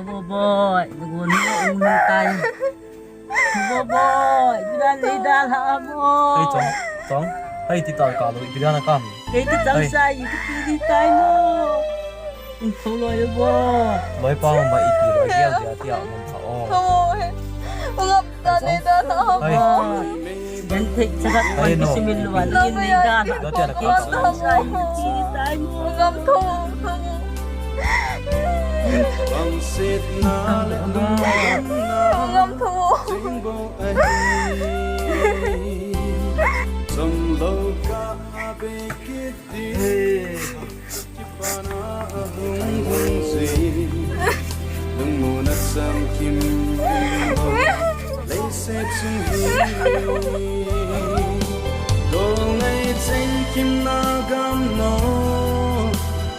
boy, ngon ngon tay. Boy, kita lidah hamo. Hey chong, hey ti tar ka lo ti na kam. Cái tí tao sai, cái tí tay nó. Không lôi boy. Loi pa ma i ti loi gel dia ti a mon tha o. Thôi, ngập ta đi ta nó Hey, Yan thích sakat Ay, pag no. similuan yun na idah. đó ti na Cái ka. tí tao sai, cái tí tay nó. ngập thu thu. bằng xịt na lệ Ngập thu. dòng lâu cả bê kết đi kipana hung hung gì đừng muốn nát sam kim lấy xe chung hi đồ ngày tranh kim na gam no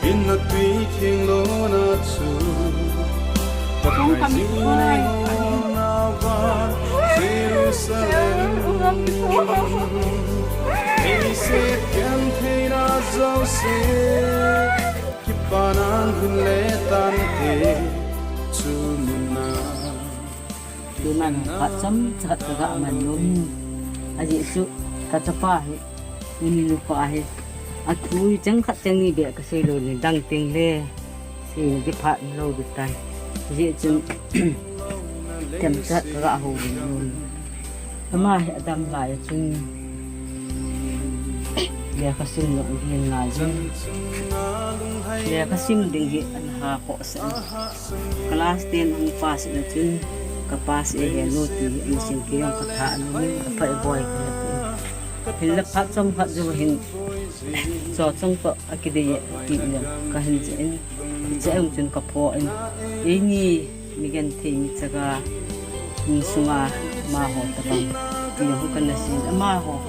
in na tùy thiên lô na chu tập ngày gì na va Jerusalem Hãy sẽ kèm thấy đã dấu xe Khi bà nàng hương lễ tan thế Chú mùn na Di mana kacam sakat kagak manum. Aji su kata pahe. Ini lupa ahe. Aku jang kacang ni biar keselo ni dang ting le. Si di pat lo dutai. Aji jeng kem sakat kagak ho ni. Ama adam lai jeng dia kasim lo hian ngaji. Dia kasim dinggi anha ko sa. Kelas 10 ang pas na jeng kapas e noti mesin kiyong kathaan ni apa boy hin la phat som phat jo hin so chung pa akide ti na ka hin chen chen chun ka pho en e ni migen the ni chaga ni sunga ma ho ta bang ti ho kan na sin ma ho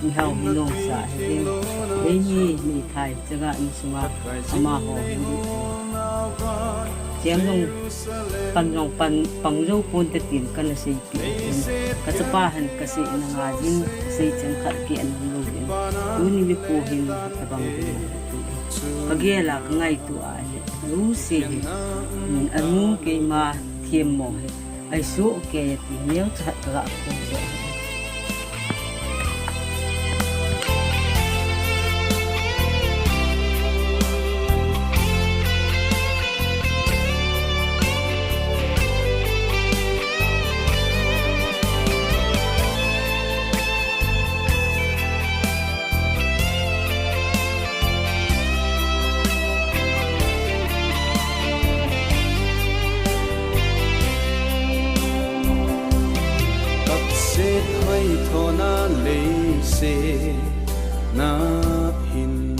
ni hau hi no sa he e ni mi thai chaga ni sunga ma ho Chiang nung pang rong pun te tin kan na sei pi kasapahan kasi nangajin sei chang khat ki an lo yin uni mi ko hin ta bang pagela ka ngai tu a lu si min anu ke ma thiem mo he ai su ke ti neu chat ra ko na lấy xe na hin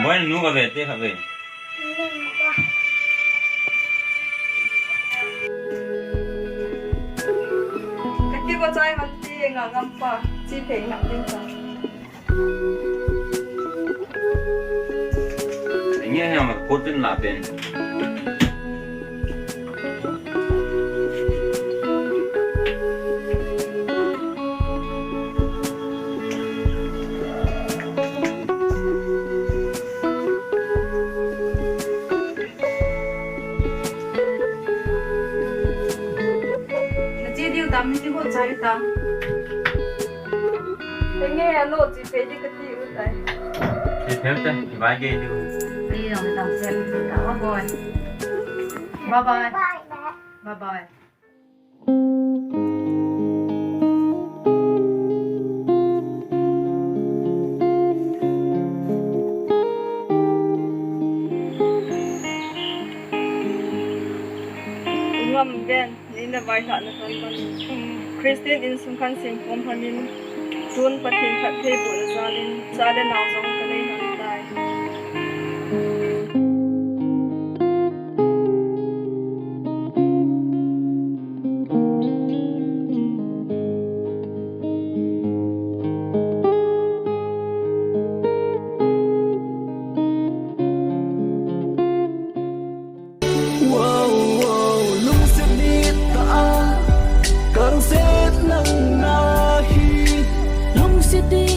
Bueno, nunca ve, deja ver. Cái kia có trai hắn đi ngắm pa, chi phí nặng lên sao? Ini yang cốt trên là bên. Chị điều tắm thì có trai ta. Thế nghe nó chỉ phí đi cái gì vậy? Thì theo thế, thì vài cái đi. Đi rồi tao xem thì tao bye bye. Bye bye. Bye bye. Ngâm bên, nên là vài hạn là con Christian in sung khăn sim phong phanin tun pathin khat thei bul zalin zalen naw zong ka nei han tai